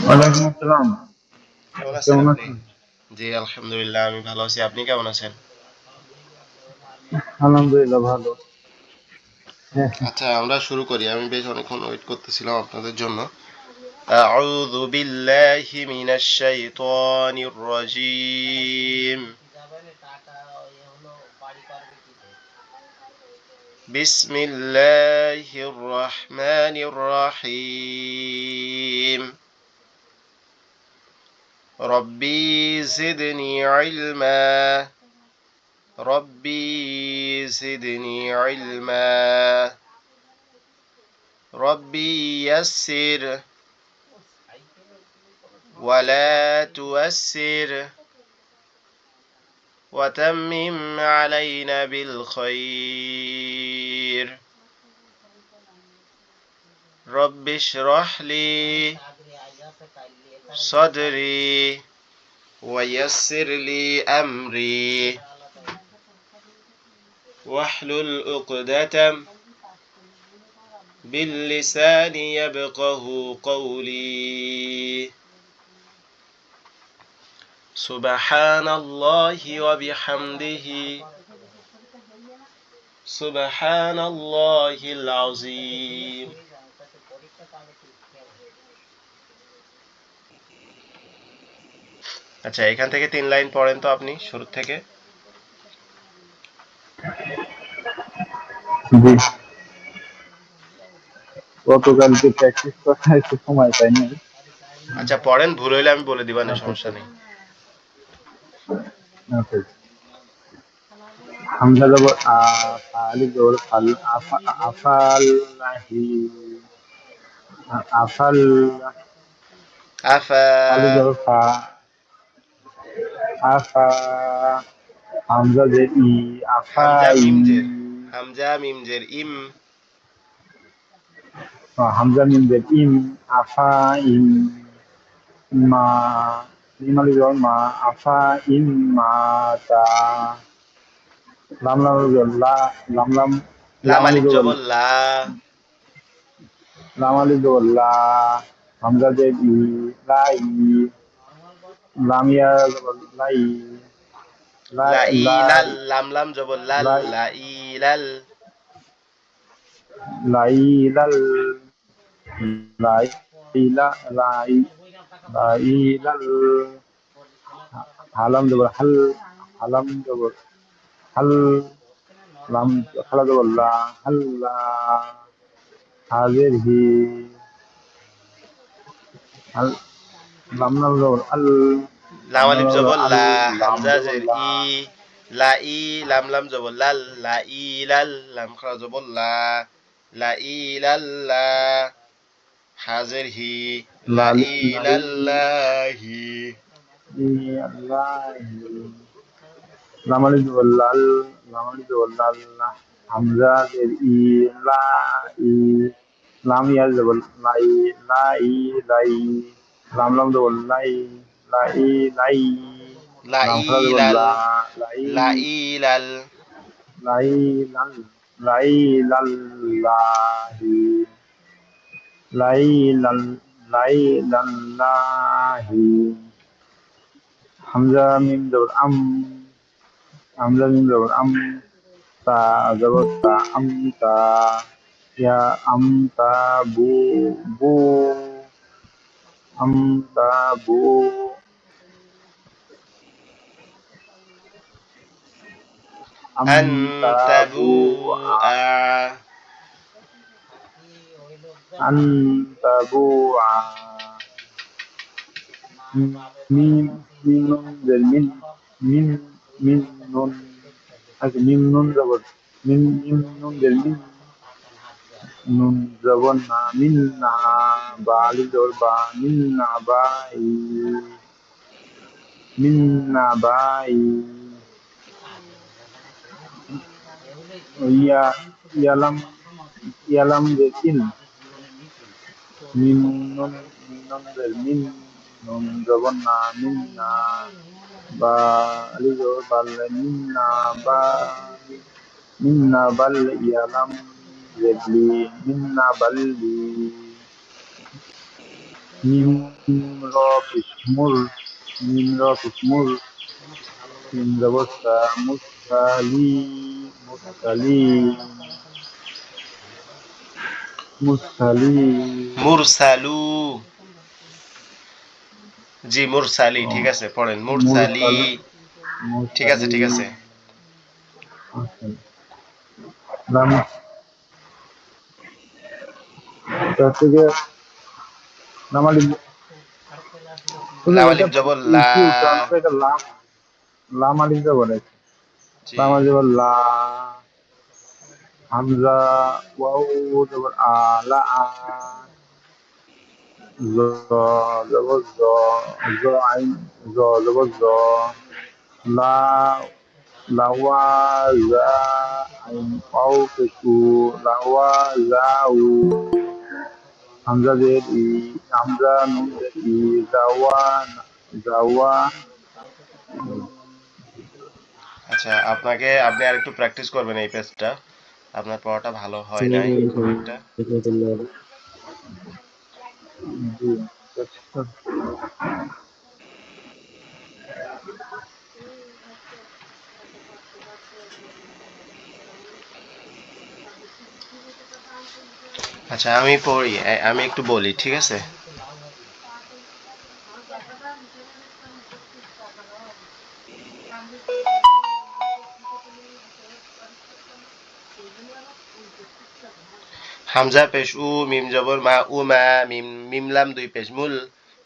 ওয়ালাইকুম আসসালাম। কেমন আছেন কেমন আপনি? আছেন? জি, আলহামদুলিল্লাহ আমি ভালো আছি। আপনি কেমন আছেন? আলহামদুলিল্লাহ ভালো। হ্যাঁ, আচ্ছা, আমরা শুরু করি। আমি বেশ অনেকক্ষণ ওয়েট করতেছিলাম আপনাদের জন্য। আউযু বিল্লাহি মিনাশ শাইতানির রাজীম। বিসমিল্লাহির রহমানির রহিম। রব্বি জিদনি ইলমা। রব্বি জিদনি ইলমা। ربي يسر ولا تؤسر وتمم علينا بالخير رب اشرح لي صدري ويسر لي أمري واحلل عقدة باللسان يبقه قولي سبحان الله وبحمده سبحان الله العظيم আচ্ছা, এখান থেকে 3 লাইন পড়েন তো আপনি শুরু থেকে। জি। গতকালকে প্র্যাকটিস করার একটু সময় পাই নাই। আচ্ছা, পড়েন, ভুল হইলে আমি বলে দিবা না, আচ্ছা সমস্যা আচ্ছা নেই। আচ্ছা। হামজা জবর আ, ফা আলিফ জবর ফাল, আফাল্লাহি, আফাল, আফা। আলিফ জবর ফা, আফা, হামজা যে ই, হামজা আফাই, মিম জের। হামজা মিম জের ইম। হামজা মিম যে ইম, আফাই, মা, মিম আলিফ জবর মা, আফাই, মাতা, লাম লাম লা, লাম লাম, লাম লাম আলিফ আলিফ জবর জবর লা। লাম আলিফ জবর লা, হামজা যে ই, লাই, লাম ইয়া জবর লাই, লাই, লা লাই, ইলাল। লাম লাম জবর লাল। লাই, লা ইলাল। লাই, লাল, লাই, লা, লাই, লাই, লাল, হালাম জবর হাল, হালাম জবর হাল, লাম খালা জবর লা, হাল্লা, হাজের হি, হাল, লাম লাম জবর আল, লাম লাম লাম আলিফ জবর জবর আল, লা। লাম হামজা জবর জের লা, ই। লা ই। লাম লাম জবর লাল। লা ইলাল। লাম খারা জবর লা। লা ইলাল্লা। হাজের হি। লা লাল, লাই, ইলাল্লাহি। আল্লাহ, লামালি জবর লাল, লামালি জবর লাল, হামজা জের ই, লা, ই, লাম ইয়া জবর লাই, লাই, লাই, লাম লাম জবর লাই, লাই, লাই, লা লাম খালা জবর ইলাল। লা, লাই, লা ইলাল। লাই, লাল, লাই, লাল, লাহি, লাই, লাল, লাই, লাল্লাহি, হামজা মিম জবর আম, হামজা মিম জবর আম, তা জবর তা, আমতা, ইয়া আমতা, বু, বু, আমতা, বু, আমতা, বু, আ, আনতাবুআ। আনতা, বু, আ, মিম, মিম নুন জের মিন, মিন, মিন নুন, আচ্ছা মিম নুন জবর মিন, মিম নুন জের মিন, নুন জবর না, মিন না, বা আলিফ জবর বা, মিন না বাই, মিন না বাই, ইয়া, ইয়ালাম, ইয়ালাম যে ইন, মিন নুন, মিন নুন জের মিন, নুন জবর না, মিন না, বা আলিফ জবর বাল, মিন না বা, মিন না বাল, ইয়ালাম জের লি, মিন না বাল্লি, মিম র পেশ মুর, মিম র পেশ মুর, সিন জবর সা, মুসালি, মুসালিম, মুসালিম। মুরসালু। জি মুরসালি, ঠিক আছে পড়েন মুরসালি। মুরসাল, ঠিক আছে ঠিক মুরসালিম। আছে। আচ্ছা, লাম তার থেকে লামালি, হুজুর লাম এটা আলিফ জবর লা। কি উচ্চারণ হবে? এটা লাম, লাম আলিফ জবর আছে। জি লাম আলিফ জবর লা, হামজা ওয়াও জবর আ, লা আ, জ জবর জ, জ আইন, জ জবর জ, লা লাওয়া জা, আইন ওয়াও পেশু, লাওয়া জাউ, হামজা জের ই, হামজা নুন জের ই, জাওয়া, জাওয়া। আচ্ছা, আপনি আর একটু প্র্যাকটিস করবেন এই পেজটা। আপনার পড়াটা ভালো হয় নাই খুব একটা। জি, আচ্ছা আমি পড়ি, আমি একটু বলি, ঠিক আছে? হামজা পেশ উ, মিম জবর মা, উমা, মিম মিম লাম দুই পেশ মুল,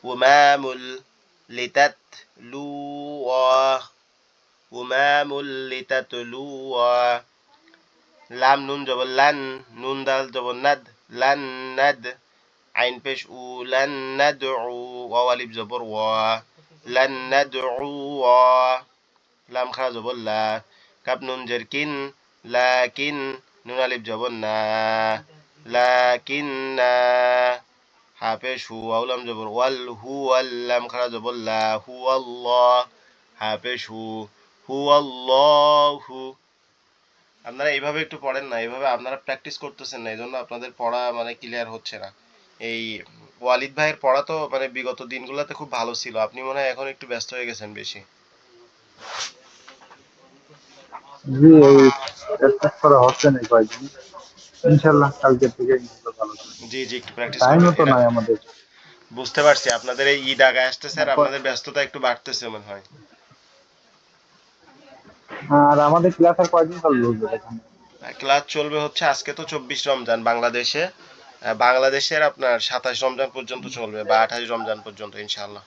উমামুল, লিতাত লু ওয়া, উমামুল লিতাতলু ওয়া। লাম নুন জবর লান, নুন দাল জবর নাদ, লান নাদ, আইন পেশ উ, লান নাদউ, ওয়াও আলিফ জবর ওয়া, লান নাদউ ওয়া। লাম খা জবর লা, কাপ নুন জের কিন, লাকিন, নুন আলিফ জবর না, লাকিন না। হা পেশ হু, ওয়াও লাম জবর ওয়াল, হু ওয়াল, লাম খা জবর লা, হু আল্লাহ, হা পেশ হু, হু আল্লাহু। আপনারা এইভাবে একটু পড়েন না, এইভাবে আপনারা প্র্যাকটিস করতেছেন না, এই জন্য আপনাদের পড়া মানে ক্লিয়ার হচ্ছে না। এই ওয়ালিদ ভাইয়ের পড়া তো মানে বিগত দিনগুলোতে খুব ভালো ছিল, আপনি মনে হয় এখন একটু ব্যস্ত হয়ে গেছেন বেশি। জি, এই প্র্যাকটিস করা হচ্ছে না কয়েকদিন। ইনশাল্লাহ কালকের থেকে ইনশাল্লাহ ভালো করে। জি জি, একটু প্র্যাকটিস করবেন। টাইমও তো এরা নাই আমাদের। বুঝতে পারছি আপনাদের এই ঈদ আগে আসতেছে আর আপনাদের ব্যস্ততা একটু বাড়তেছে মনে হয়। আর আমাদের ক্লাস আর কয়দিন চালু হবে এখানে? ক্লাস চলবে হচ্ছে, আজকে তো 24 রমজান বাংলাদেশে, বাংলাদেশের আপনার 27 রমজান পর্যন্ত চলবে, বা 28 রমজান পর্যন্ত ইনশাআল্লাহ।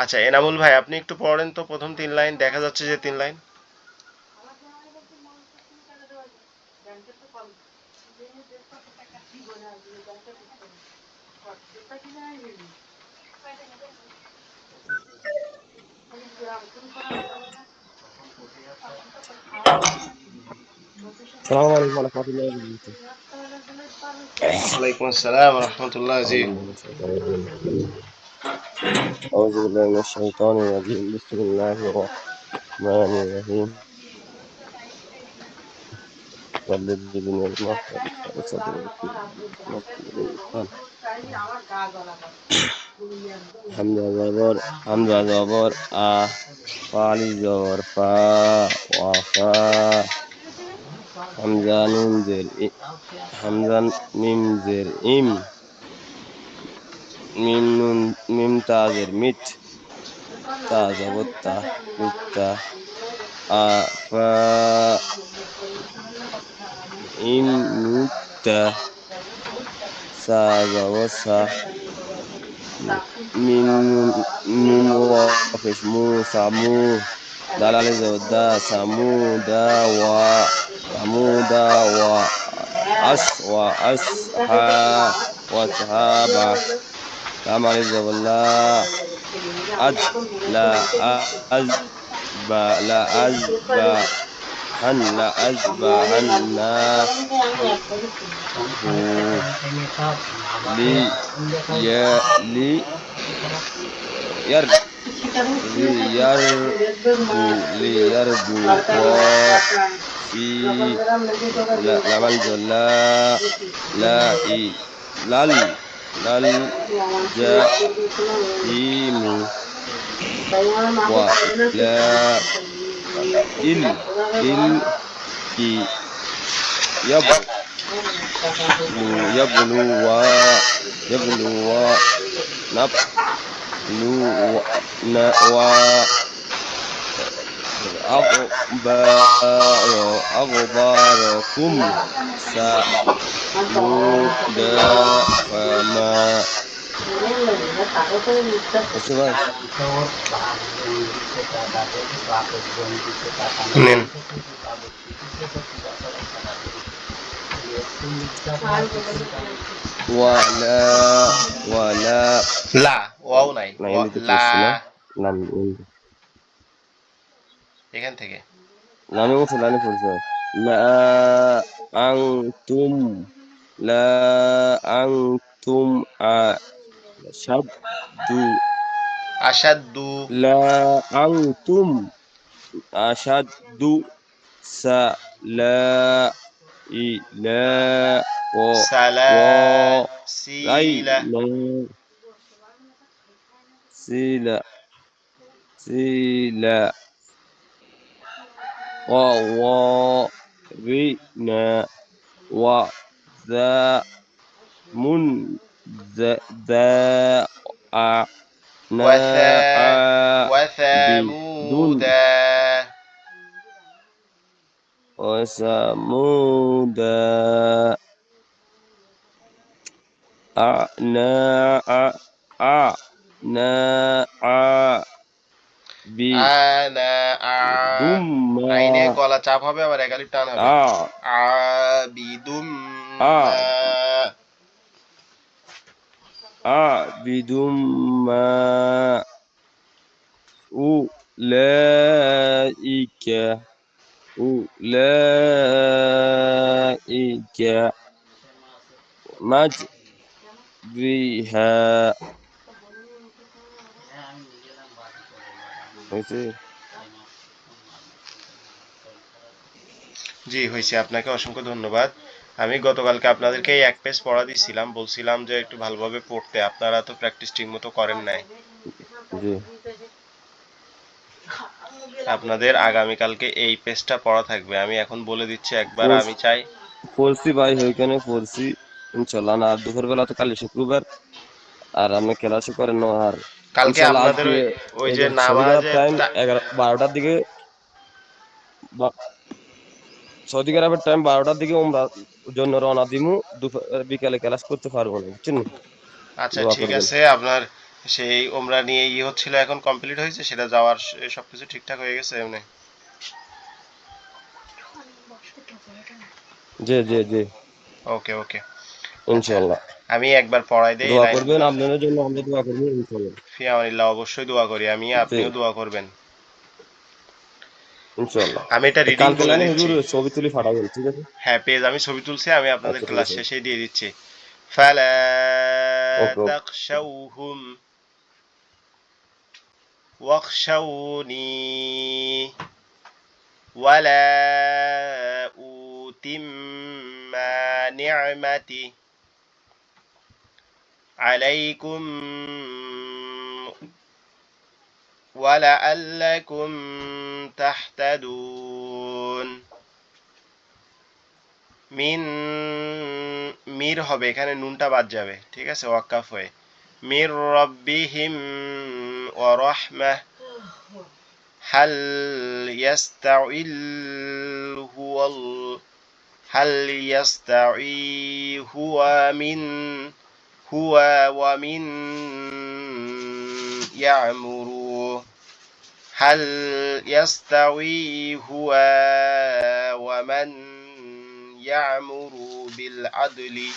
আচ্ছা এনামুল ভাই, আপনি একটু পড়েন তো প্রথম 3 লাইন, দেখা যাচ্ছে যে 3 লাইন। السلام عليكم ورحمة الله وبركاته. ওয়ালাইকুম আসসালাম রহমতুল্লাহ। أعوذ জি بالله من الشيطان الرجيم. أعوذ بالله من الشيطان الرجيم. بسم الله الرحمن الرحيم. والذي بنعمة صدرك الإنسان. حمزة زبر فالي زبر وفا. حمزة نون زر حمزة ميم زر ميم نون ميم تازر ميت زبطة ميتا فا إم ميتا زبطة ميم رافش مو سامو دلالة زبدا سامودا و وأصحى وأصحابا. لام عليه زبلا أد لا أزبا لا أزبهن هو لي يرجع ليربو وفي لام الجلا لا إي لل لل جحيم ولا إل كي يبلو نبلو أخباركم سمود فما Coba. নিন Wala লা ওয়াও নাই nah ini tuh লা posisinya lam ini এখান থেকে lam ini usulannya posisi la antum la antum asyaddu আসাদু la antum asyaddu sa la ila সালা wa lai সিলা la sila sila وورثنا وذا من ذا وثا بدون وثمودا وثمود أعناع أعناع আনা আ আইনে بدم গলা চাপ হবে আবার একালি টান হবে আবিদুম মা بدم ما أولئك أولئك مجريها জি হয়েছে আপনাকে অসংখ্য ধন্যবাদ আমি গতকালকে আপনাদেরকে এই এক পেজ পড়া দিয়েছিলাম বলছিলাম যে একটু ভালোভাবে পড়তে আপনারা তো প্র্যাকটিস ঠিকমতো করেন নাই জি আপনাদের আগামীকালকে এই পেজটা পড়া থাকবে আমি এখন বলে দিচ্ছি একবার আমি চাই পড়ছি ভাই ওইখানে পড়ছি ইনশাল্লাহ না আর দুপুরবেলা তো কালি শুক্রবার আর আমি ক্লাসও করেন না আর কালকে ইনশাল্লাহ আপনাদের আজকে ওই যে সৌদি আরব নামাজের টাইম 12টার দিকে সৌদি আরবের টাইম 12টার দিকে ওমরার জন্য রওনা দিমু বিকালে ক্লাস করতে পারবো না বুঝছেন আচ্ছা দোয়া ঠিক করবেন আছে আপনার সেই ওমরা নিয়ে হচ্ছিল এখন কমপ্লিট হয়েছে সেটা যাওয়ার সবকিছু ঠিকঠাক হয়ে গেছে এমনি জি জি জি ওকে ওকে আচ্ছা ইনশাল্লাহ আমি একবার পড়াই দেই দোয়া করবেন লাইনগুলো আপনাদের জন্য আমরা দোয়া করবো ইনশাল্লাহ ফি আমানিল্লাহ অবশ্যই দোয়া করি আমি জি আপনিও দোয়া করবেন ইনশাল্লাহ আমি এটা রিডিং কালকে বলে লাইনে হুজুর দিচ্ছি ছবি তুলি ফাটাবেন ঠিক আছে হ্যাঁ পেজ আমি ছবি তুলছি আমি আপনাদের আচ্ছা ঠিক ক্লাস আছে শেষে দিয়ে দিচ্ছি ফালা ওকে তাখশাউহুম ওয়াখশাউনি ওয়ালা উতিম্মা নি'মাতি আলাইকুম ওয়ালাআল্লাকুম তাহতাদুন মির হবে এখানে নুনটা বাদ যাবে ঠিক আছে ওয়াক্কাফ হয়ে মির রাব্বিহিম ওয়া রাহমাহ হাল ইয়াস্তাইল হুয়াল হাল ইয়াস্তাই হুয়া ওয়া মিন ইয়ামুরু هل يستوي هو ومن يعمر بالعدل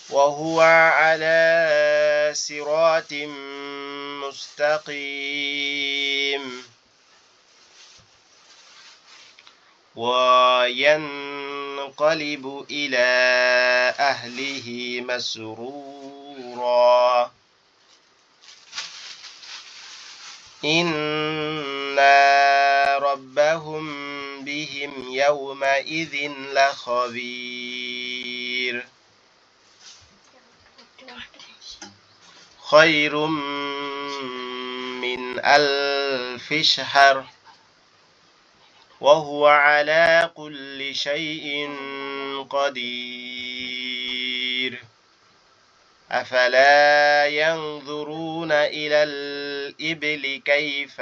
وهو على صراط مستقيم وينقلب إلى أهله مسرورا ইন্না রাব্বাহুম বিহিম ইয়াওমাইযিন লাখাবীর খায়রুম মিন আলফি শাহর وهو على كل شيء قدير أفلا ينظرون إلى الإبل كيف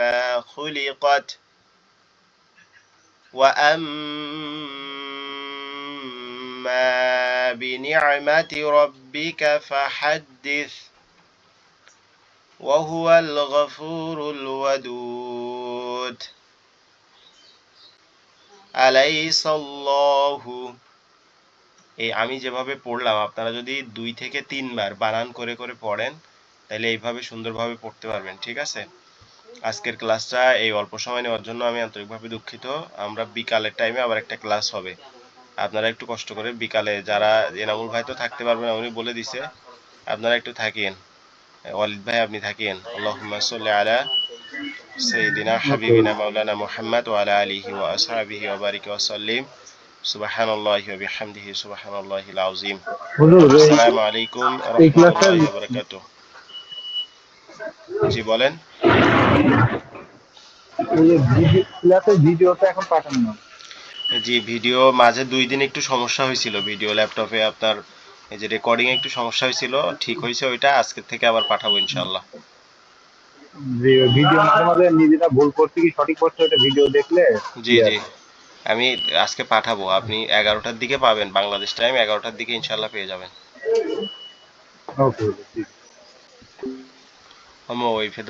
خلقت وأما بنعمة ربك فحدث وهو الغفور الودود আলাইসাল্লাহু। এই আমি যেভাবে পড়লাম আপনারা যদি 2 থেকে 3 বার বানান করে করে পড়েন তাহলে এইভাবে সুন্দরভাবে পড়তে পারবেন। ঠিক আছে, আজকের ক্লাসটা এই অল্প সময় নেওয়ার জন্য আমি আন্তরিকভাবে দুঃখিত। আমরা বিকালের টাইমে আবার একটা ক্লাস হবে, আপনারা একটু কষ্ট করে বিকালে, যারা এনামুল ভাই তো থাকতে পারবেন উনি বলে দিছে, আপনারা একটু থাকেন, ওয়ালিদ ভাই আপনি থাকেন। আল্লাহুম্মা সাল্লি আলা সাইয়্যিদিনা হাবিবিনা মাওলানা মুহাম্মদ ওয়া আলা আলিহি ওয়া আসহাবিহি ওয়া বারিক ওয়া সাল্লিম। সুবহানাল্লাহি ওয়া বিহামদিহি সুবহানাল্লাহিল আযীম। আসসালামু আলাইকুম ওয়া রাহমাতুল্লাহি ওয়া বারাকাতুহু। জি বলেন। ক্লাসের ভিডিওটা এখন পাঠান না। জি, ভিডিও মাঝে 2 দিন একটু সমস্যা হয়েছিল, ভিডিও ল্যাপটপে আপনার এই যে রেকর্ডিং একটু সমস্যা হয়েছিল, ঠিক হয়েছে ওইটা, আজকে থেকে আবার পাঠাবো ইনশাআল্লাহ। ভিডিও মাঝে মাঝে নিজেরা ভুল করছে কি সঠিক করছে ওটা ভিডিও দেখলে। জি জি, আমি আজকে পাঠাবো, আপনি 11টার দিকে পাবেন, বাংলাদেশ টাইম 11টার দিকে ইনশাআল্লাহ পেয়ে যাবেন। ওকে ঠিক। ওই